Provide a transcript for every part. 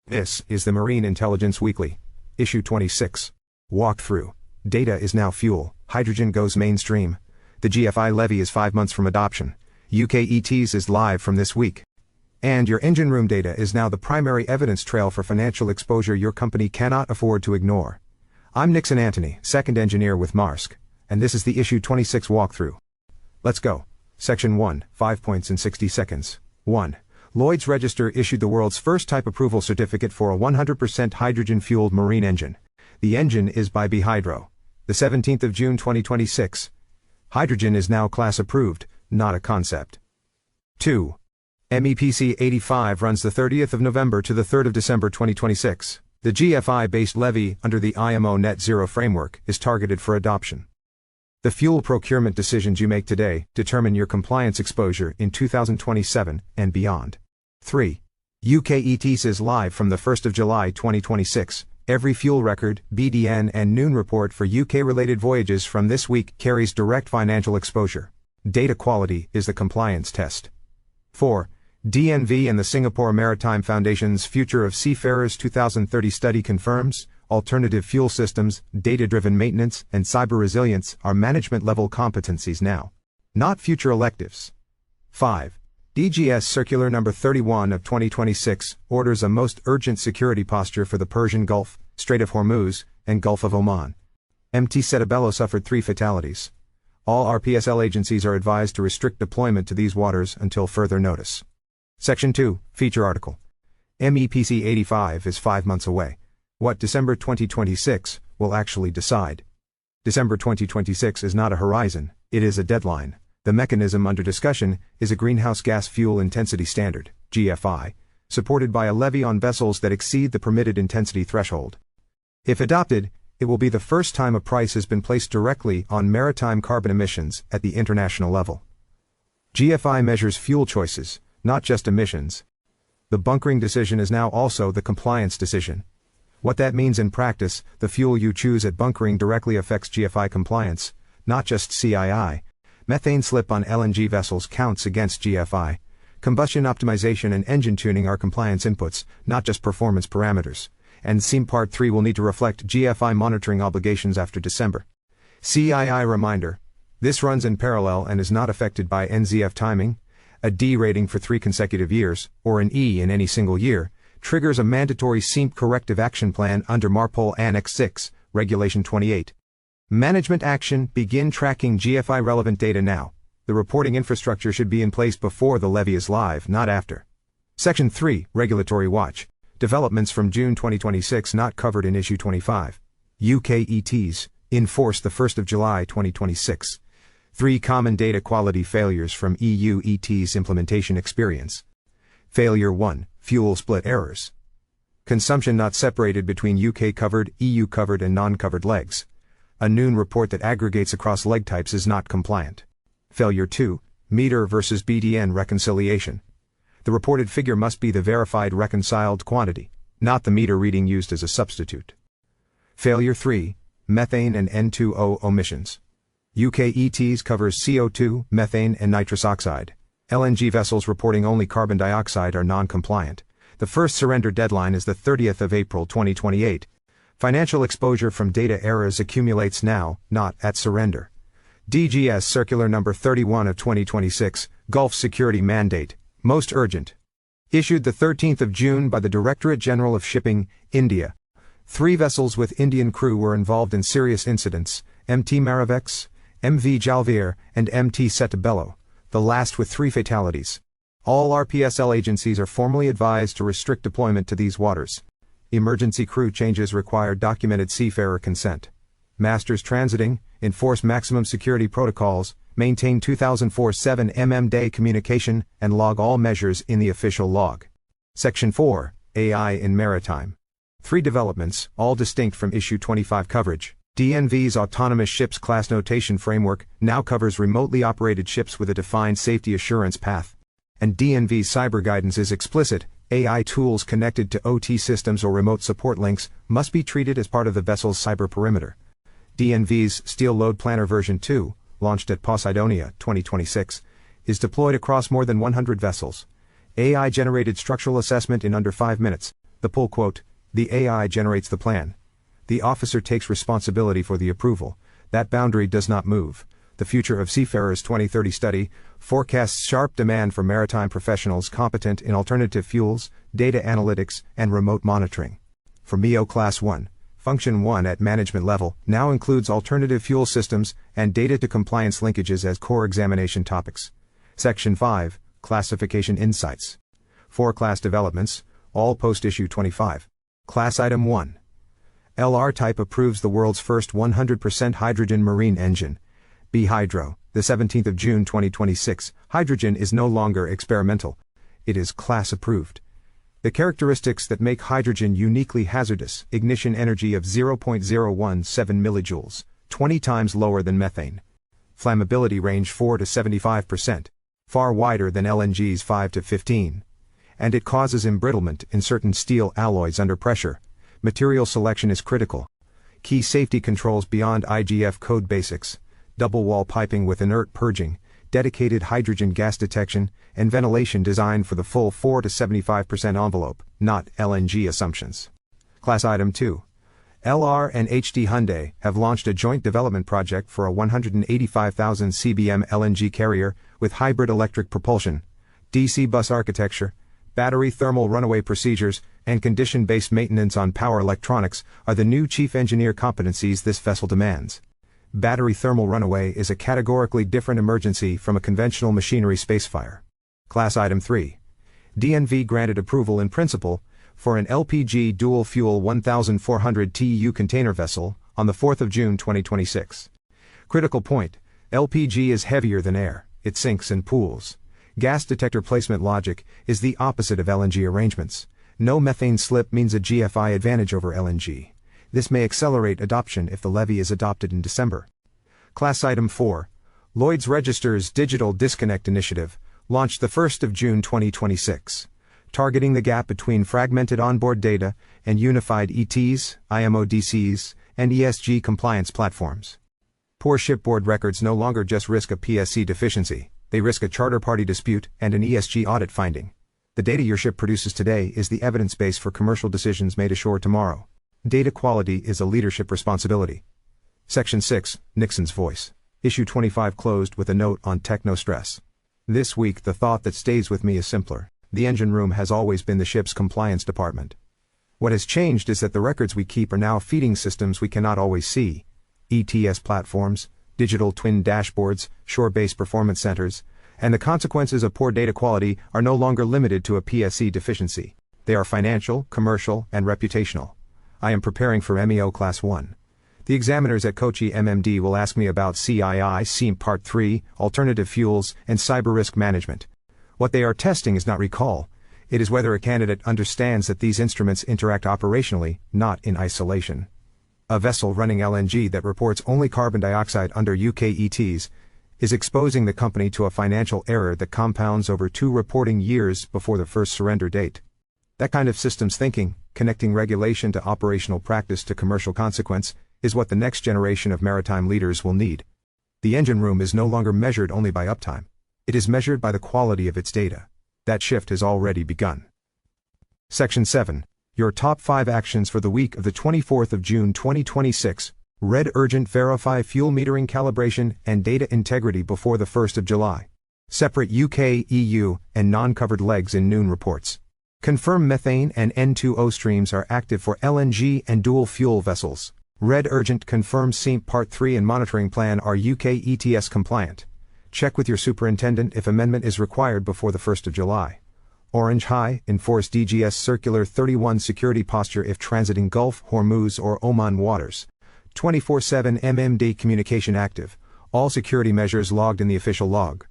This is the Marine Intelligence Weekly, Issue 26. Walkthrough. Data is now fuel, hydrogen goes mainstream. The GFI levy is 5 months from adoption. UK ETS is live from this week. And your engine room data is now the primary evidence trail for financial exposure your company cannot afford to ignore. I'm Nixon Antony, second engineer with Maersk, and this is the Issue 26 walkthrough. Let's go. Section 1, 5 points in 60 seconds. 1. Lloyd's Register issued the world's first type approval certificate for a 100% hydrogen-fueled marine engine. The engine is by BeHydro. The 17th of June 2026. Hydrogen is now class approved, not a concept. 2. MEPC 85 runs the 30th of November to the 3rd of December 2026. The GFI-based levy under the IMO Net-Zero Framework is targeted for adoption. The fuel procurement decisions you make today determine your compliance exposure in 2027 and beyond. 3. UK ETS is live from the 1st of July 2026. Every fuel record, BDN and noon report for UK-related voyages from this week carries direct financial exposure. Data quality is the compliance test. 4. DNV and the Singapore Maritime Foundation's Future of Seafarers 2030 study confirms alternative fuel systems, data-driven maintenance, and cyber resilience are management-level competencies now, not future electives. 5. DGS Circular No. 31 of 2026 orders a most urgent security posture for the Persian Gulf, Strait of Hormuz, and Gulf of Oman. MT Settebello suffered 3 fatalities. All RPSL agencies are advised to restrict deployment to these waters until further notice. Section 2, Feature Article. MEPC 85 is 5 months away. What December 2026 will actually decide. December 2026 is not a horizon, it is a deadline. The mechanism under discussion is a Greenhouse Gas Fuel Intensity Standard, GFI, supported by a levy on vessels that exceed the permitted intensity threshold. If adopted, it will be the first time a price has been placed directly on maritime carbon emissions at the international level. GFI measures fuel choices, not just emissions. The bunkering decision is now also the compliance decision. What that means in practice, the fuel you choose at bunkering directly affects GFI compliance, not just CII. Methane slip on LNG vessels counts against GFI. Combustion optimization and engine tuning are compliance inputs, not just performance parameters. And SEEMP Part 3 will need to reflect GFI monitoring obligations after December. CII reminder. This runs in parallel and is not affected by NZF timing. A D rating for 3 consecutive years, or an E in any single year, triggers a mandatory SEEMP corrective action plan under MARPOL Annex 6, Regulation 28. Management action. Begin tracking GFI relevant data now. The reporting infrastructure should be in place before the levy is live, not after. Section 3, Regulatory Watch. Developments from June 2026 not covered in Issue 25. UK ETS, in force the 1st of July 2026. 3 common data quality failures from EU ETS implementation experience. Failure 1, fuel split errors. Consumption not separated between UK-covered, EU-covered and non-covered legs. A noon report that aggregates across leg types is not compliant. Failure 2, meter versus BDN reconciliation. The reported figure must be the verified reconciled quantity, not the meter reading used as a substitute. Failure 3, methane and N2O omissions. UK ETS covers CO2, methane and nitrous oxide. LNG vessels reporting only carbon dioxide are non-compliant. The first surrender deadline is the 30th of April 2028. Financial exposure from data errors accumulates now, not at surrender. DGS Circular No. 31 of 2026, Gulf Security Mandate, most urgent. Issued the 13th of June by the Directorate General of Shipping, India. 3 vessels with Indian crew were involved in serious incidents, MT Marivex, MV Jalvir, and MT Settebello, the last with 3 fatalities. All RPSL agencies are formally advised to restrict deployment to these waters. Emergency crew changes require documented seafarer consent. Masters transiting, enforce maximum security protocols, maintain 2004/7 day communication, and log all measures in the official log. Section 4, AI in Maritime. 3 developments, all distinct from Issue 25 coverage. DNV's Autonomous Ships Class Notation Framework now covers remotely operated ships with a defined safety assurance path. And DNV's cyber guidance is explicit. AI tools connected to OT systems or remote support links must be treated as part of the vessel's cyber perimeter. DNV's Steel Load Planner version 2, launched at Poseidonia 2026, is deployed across more than 100 vessels. AI-generated structural assessment in under 5 minutes. The pull quote, the AI generates the plan. The officer takes responsibility for the approval. That boundary does not move. The Future of Seafarers 2030 study forecasts sharp demand for maritime professionals competent in alternative fuels, data analytics, and remote monitoring. For MEO Class 1, Function 1 at management level now includes alternative fuel systems and data to compliance linkages as core examination topics. Section 5, Classification Insights. 4 class developments, all post-issue 25. Class Item 1. LR Type approves the world's first 100% hydrogen marine engine. B Hydro, the 17th of June 2026, hydrogen is no longer experimental. It is class approved. The characteristics that make hydrogen uniquely hazardous: ignition energy of 0.017 millijoules, 20 times lower than methane. Flammability range 4 to 75%, far wider than LNG's 5 to 15. And it causes embrittlement in certain steel alloys under pressure. Material selection is critical. Key safety controls beyond IGF code basics: double wall piping with inert purging, dedicated hydrogen gas detection, and ventilation designed for the full 4 to 75% envelope, not LNG assumptions. Class Item 2. LR and HD Hyundai have launched a joint development project for a 185,000 cbm LNG carrier with hybrid electric propulsion, DC bus architecture, battery thermal runaway procedures, and condition-based maintenance on power electronics are the new chief engineer competencies this vessel demands. Battery thermal runaway is a categorically different emergency from a conventional machinery spacefire. Class Item 3. DNV granted approval in principle for an LPG dual-fuel 1,400 TEU container vessel on the 4th of June 2026. Critical point: LPG is heavier than air, it sinks and pools. Gas detector placement logic is the opposite of LNG arrangements. No methane slip means a GFI advantage over LNG. This may accelerate adoption if the levy is adopted in December. Class Item 4. Lloyd's Register's Digital Disconnect Initiative, launched the 1st of June 2026, targeting the gap between fragmented onboard data and unified ETs, IMO DCs, and ESG compliance platforms. Poor shipboard records no longer just risk a PSC deficiency, they risk a charter party dispute and an ESG audit finding. The data your ship produces today is the evidence base for commercial decisions made ashore tomorrow. Data quality is a leadership responsibility. Section 6, Nixon's Voice. Issue 25 closed with a note on techno stress. This week the thought that stays with me is simpler. The engine room has always been the ship's compliance department. What has changed is that the records we keep are now feeding systems we cannot always see. ETS platforms, digital twin dashboards, shore-based performance centers, and the consequences of poor data quality are no longer limited to a PSC deficiency. They are financial, commercial, and reputational. I am preparing for MEO Class 1. The examiners at Kochi MMD will ask me about CII, SEEMP Part 3, alternative fuels, and cyber risk management. What they are testing is not recall. It is whether a candidate understands that these instruments interact operationally, not in isolation. A vessel running LNG that reports only carbon dioxide under UK ETs is exposing the company to a financial error that compounds over 2 reporting years before the first surrender date. That kind of systems thinking, connecting regulation to operational practice to commercial consequence, is what the next generation of maritime leaders will need. The engine room is no longer measured only by uptime. It is measured by the quality of its data. That shift has already begun. Section 7. Your top 5 actions for the week of the 24th of June 2026. Red Urgent Verify fuel metering calibration and data integrity before the 1st of July. Separate UK, EU, and non-covered legs in noon reports. Confirm methane and N2O streams are active for LNG and dual-fuel vessels. Red Urgent confirms SEEMP Part 3 and monitoring plan are UK ETS compliant. Check with your superintendent if amendment is required before the 1st of July. Orange High, enforce DGS Circular 31 security posture if transiting Gulf, Hormuz or Oman waters. 24/7 MMD communication active. All security measures logged in the official log.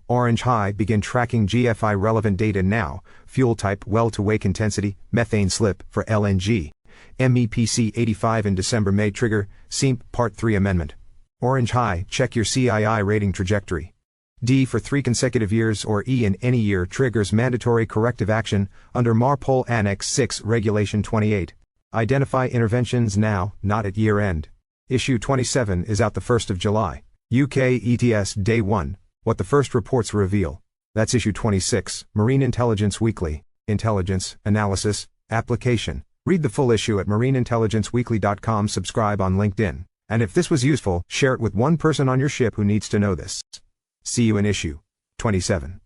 Orange High, begin tracking GFI relevant data now. Fuel type, well-to-wake intensity, methane slip for LNG. MEPC 85 in December may trigger SEEMP Part 3 amendment. Orange High, check your CII rating trajectory. D for 3 consecutive years or E in any year triggers mandatory corrective action under MARPOL Annex 6 Regulation 28. Identify interventions now, not at year-end. Issue 27 is out the 1st of July. UK ETS Day 1. What the first reports reveal. That's Issue 26, Marine Intelligence Weekly, Intelligence, Analysis, Application. Read the full issue at marineintelligenceweekly.com. Subscribe on LinkedIn. And if this was useful, share it with one person on your ship who needs to know this. See you in issue 27.